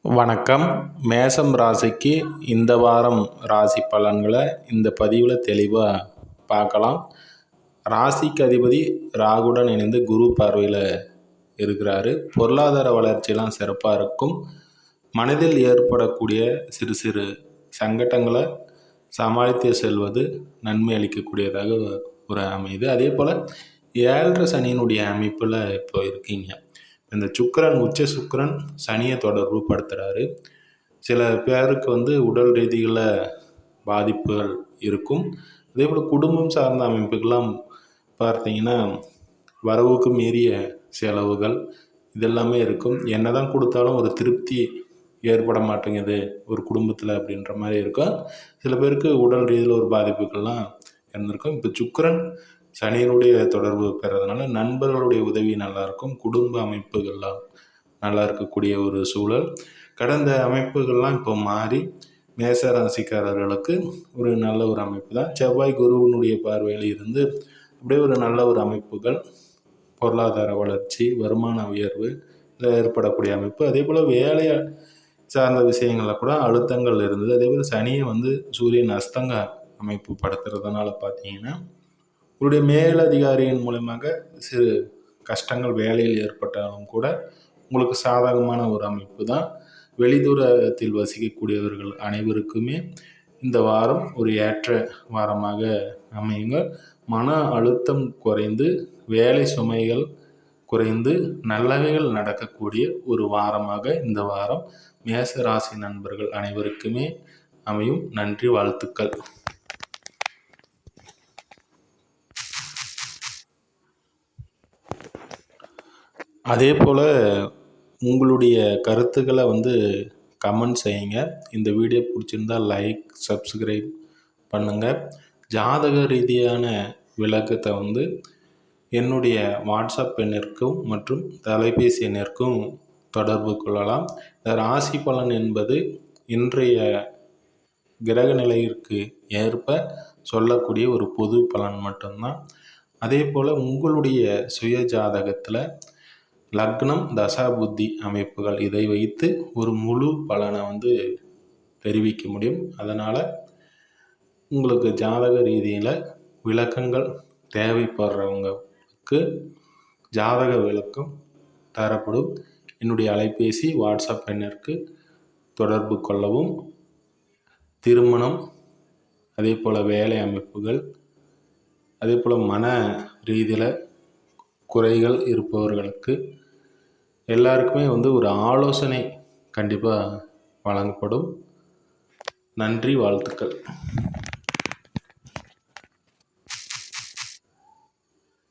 வணக்கம். மேசம் ராசிக்கு இந்த வாரம் ராசி பலன்களை இந்த பதிவில் தெளிவாக பார்க்கலாம். ராசிக்கு அதிபதி ராகுடன் இணைந்து குரு பார்வையில் இருக்கிறாரு. பொருளாதார வளர்ச்சியெல்லாம் சிறப்பாக இருக்கும். மனதில் ஏற்படக்கூடிய சிறு சிறு சங்கடங்களை சமாளித்து செல்வது நன்மை அளிக்கக்கூடியதாக ஒரு அமையுது. அதே போல் 7.5 சனியினுடைய அமைப்பில் இப்போ இருக்கீங்க. இந்த சுக்கிரன் உச்ச சுக்கிரன் சனியை தொடர்பு படுத்துகிறாரு. சில பேருக்கு உடல் ரீதியில் பாதிப்புகள் இருக்கும். அதே போல் குடும்பம் சார்ந்த அமைப்புகள்லாம் பார்த்தீங்கன்னா வரவுக்கு மீறிய செலவுகள் இதெல்லாமே இருக்கும். என்ன தான் கொடுத்தாலும் ஒரு திருப்தி ஏற்பட மாட்டேங்குது ஒரு குடும்பத்தில் அப்படின்ற மாதிரி இருக்கும். சில பேருக்கு உடல் ரீதியில் ஒரு பாதிப்புகள்லாம் இருந்திருக்கும். இப்போ சுக்கிரன் சனியினுடைய தொடர்பு பெறதுனால நண்பர்களுடைய உதவி நல்லாயிருக்கும். குடும்ப அமைப்புகள்லாம் நல்லா இருக்கக்கூடிய ஒரு சூழல். கடந்த அமைப்புகள்லாம் இப்போ மாறி மேச ராசிக்காரர்களுக்கு ஒரு நல்ல ஒரு அமைப்பு தான். செவ்வாய் குருவினுடைய பார்வையில் இருந்து அப்படியே ஒரு நல்ல ஒரு அமைப்புகள், பொருளாதார வளர்ச்சி, வருமான உயர்வு இதில் ஏற்படக்கூடிய அமைப்பு. அதே போல் வேலையை சார்ந்த விஷயங்களில் கூட அழுத்தங்கள் இருந்தது. அதே போல் சனியை சூரியன் அஸ்தங்க அமைப்பு படுத்துறதுனால பார்த்தீங்கன்னா உங்களுடைய மேலதிகாரியின் மூலமாக சிறு கஷ்டங்கள் வேலையில் ஏற்பட்டாலும் கூட உங்களுக்கு சாதகமான ஒரு அமைப்பு தான். வெளிதூரத்தில் வசிக்கக்கூடியவர்கள் அனைவருக்குமே இந்த வாரம் ஒரு ஏற்ற வாரமாக அமையுங்க. மன அழுத்தம் குறைந்து வேலை சுமைகள் குறைந்து நல்லவைகள் நடக்கக்கூடிய ஒரு வாரமாக இந்த வாரம் மேச ராசி நண்பர்கள் அனைவருக்குமே அமையும். நன்றி, வாழ்த்துக்கள். அதே போல் உங்களுடைய கருத்துக்களை கமெண்ட் செய்யுங்க. இந்த வீடியோ பிடிச்சிருந்தால் லைக், சப்ஸ்கிரைப் பண்ணுங்கள். ஜாதக ரீதியான விளக்கத்தை என்னுடைய வாட்ஸ்அப் எண்ணிற்கும் மற்றும் தொலைபேசி எண்ணிற்கும் தொடர்பு கொள்ளலாம். இந்த ராசி பலன் என்பது இன்றைய கிரக நிலையிற்கு ஏற்ப சொல்லக்கூடிய ஒரு பொது பலன் மட்டும்தான். அதே போல் உங்களுடைய சுய ஜாதகத்தில் லக்னம், தசா, புத்தி அமைப்புகள் இதை வைத்து ஒரு முழு பலனை தெரிவிக்க முடியும். அதனால் உங்களுக்கு ஜாதக ரீதியில் விளக்கங்கள் தேவைப்படுறவங்களுக்கு ஜாதக விளக்கம் தரப்படும். என்னுடைய அலைபேசி, வாட்ஸ்அப் எண்ணிற்கு தொடர்பு கொள்ளவும். திருமணம், அதே போல் வேலை அமைப்புகள், அதே போல் மன ரீதியில் குறைகள் இருப்பவர்களுக்கு எல்லாருக்குமே ஒரு ஆலோசனை கண்டிப்பாக வழங்கப்படும். நன்றி, வாழ்த்துக்கள்.